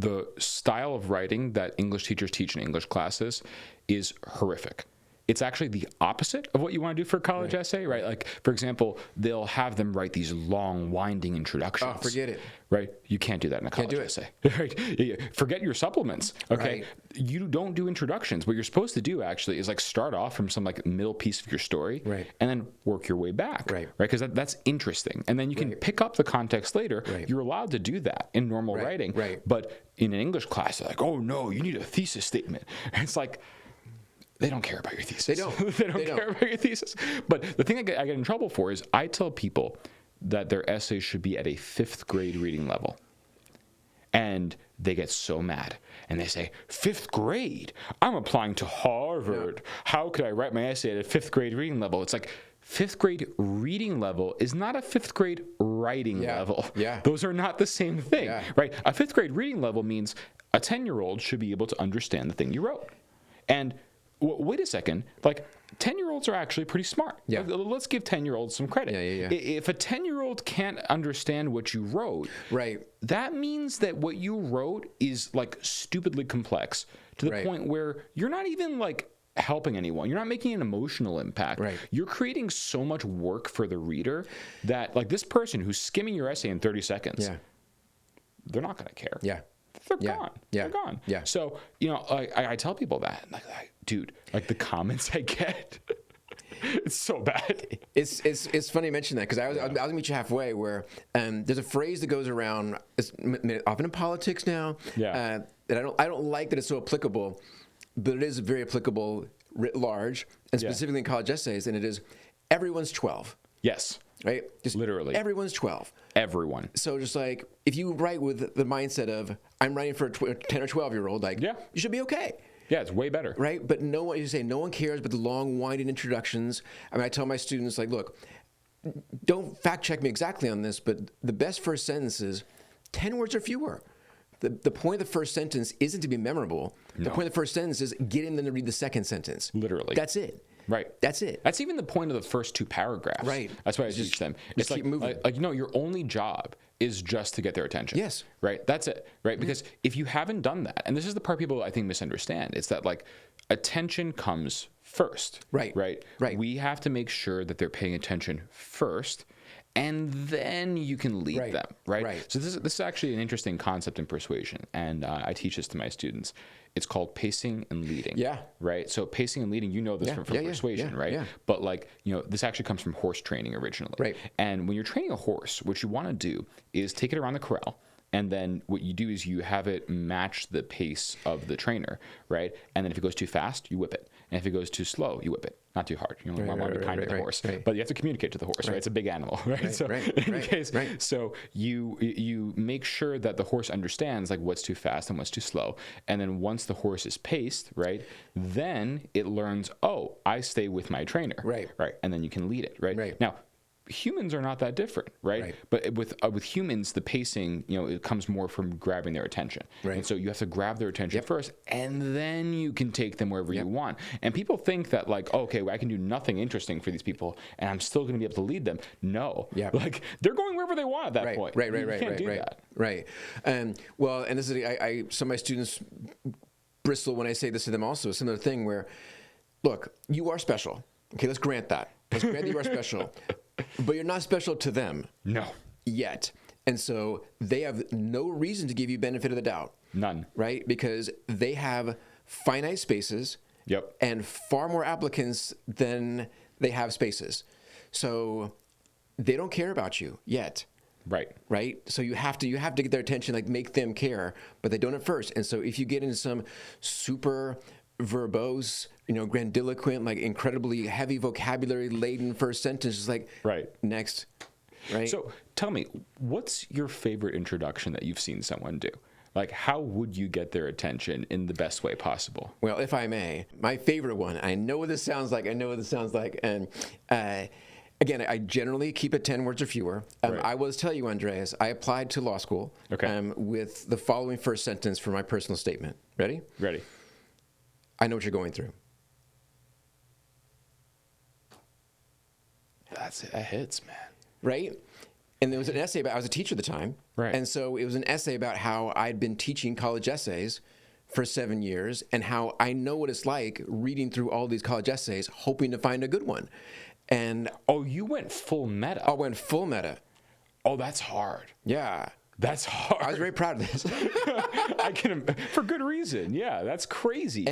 the style of writing that English teachers teach in English classes is horrific. It's actually the opposite of what you want to do for a college essay, right? Like, for example, they'll have them write these long, winding introductions. Oh, forget it. Right? You can't do that in a college essay. Right? Forget your supplements, okay? Right. You don't do introductions. What you're supposed to do, actually, is like start off from some like middle piece of your story, and then work your way back, right? Because that's interesting. And then you can pick up the context later. You're allowed to do that in normal writing. But in an English class, they're like, oh, no, you need a thesis statement. And it's like, they don't care about your thesis. They don't. they don't care about your thesis. But the thing I get in trouble for is I tell people that their essays should be at a 5th grade reading level. And they get so mad. And they say, 5th grade? I'm applying to Harvard. How could I write my essay at a 5th grade reading level? It's like 5th grade reading level is not a 5th grade writing level. Those are not the same thing, right? A 5th grade reading level means a 10-year-old should be able to understand the thing you wrote. And wait a second, like 10-year-olds are actually pretty smart. Let's give 10-year-olds some credit. If a 10-year-old can't understand what you wrote, that means that what you wrote is like stupidly complex to the point where you're not even like helping anyone. You're not making an emotional impact. You're creating so much work for the reader that like this person who's skimming your essay in 30 seconds, they're not going to care. They're gone. They're gone. So, you know, I tell people that, like, dude, like the comments I get, it's so bad. It's funny you mention that because I'll meet you halfway. Where there's a phrase that goes around, often in politics now, that I don't like that it's so applicable, but it is very applicable writ large, and specifically in college essays, and it is everyone's 12. Yes. Right? Just literally. Everyone's 12. Everyone. So just like, if you write with the mindset of, I'm writing for a 10 or 12-year-old, like, you should be okay. Yeah, it's way better. Right? But no one cares but the long, winding introductions. I mean, I tell my students, like, look, don't fact check me exactly on this, but the best first sentence is 10 words or fewer. The point of the first sentence isn't to be memorable. The point of the first sentence is getting them to read the second sentence. Literally. That's it. Right. That's it. That's even the point of the first 2 paragraphs. Right. That's why I teach them. It's like, you know, your only job is just to get their attention. Yes. Right. That's it. Right. Because if you haven't done that, and this is the part people I think misunderstand, it's that like attention comes first. Right. We have to make sure that they're paying attention first, and then you can lead them. Right. So this is actually an interesting concept in persuasion, and I teach this to my students. It's called pacing and leading. Right. So pacing and leading, you know this from persuasion, right? But like, you know, this actually comes from horse training originally. Right. And when you're training a horse, what you want to do is take it around the corral. And then what you do is you have it match the pace of the trainer, right? And then if it goes too fast, you whip it. And if it goes too slow, you whip it. Not too hard. You want to be kind to the horse. But you have to communicate to the horse, right? It's a big animal, right? So in any case, so you make sure that the horse understands like what's too fast and what's too slow. And then once the horse is paced, right, then it learns, oh, I stay with my trainer. Right. And then you can lead it, right? Now, humans are not that different, right? But with humans, the pacing, you know, it comes more from grabbing their attention. And so you have to grab their attention first, and then you can take them wherever you want. And people think that like, okay, well, I can do nothing interesting for these people, and I'm still going to be able to lead them. No, like they're going wherever they want at that point. You can't do that. Well, and this is some of my students bristle when I say this to them. Also, a similar thing where, look, you are special. Okay, let's grant that. Let's grant that you are special. But you're not special to them. No. Yet. And so they have no reason to give you benefit of the doubt. None. Right? Because they have finite spaces and far more applicants than they have spaces. So they don't care about you yet. Right? So you have to get their attention, like make them care, but they don't at first. And so if you get into some super verbose, you know, grandiloquent, like incredibly heavy vocabulary laden first sentence, is like next. Right. So tell me, what's your favorite introduction that you've seen someone do? Like, how would you get their attention in the best way possible? Well, if I may, my favorite one, I know what this sounds like. And again, I generally keep it 10 words or fewer. I will tell you, Andreas, I applied to law school with the following first sentence for my personal statement. Ready? Ready. I know what you're going through. That's it. That hits, man. Right? And there was an essay about, I was a teacher at the time. Right. And so it was an essay about how I'd been teaching college essays for 7 years and how I know what it's like reading through all these college essays, hoping to find a good one. And you went full meta. I went full meta. Oh, that's hard. Yeah. That's hard. I was very proud of this. For good reason. Yeah, that's crazy.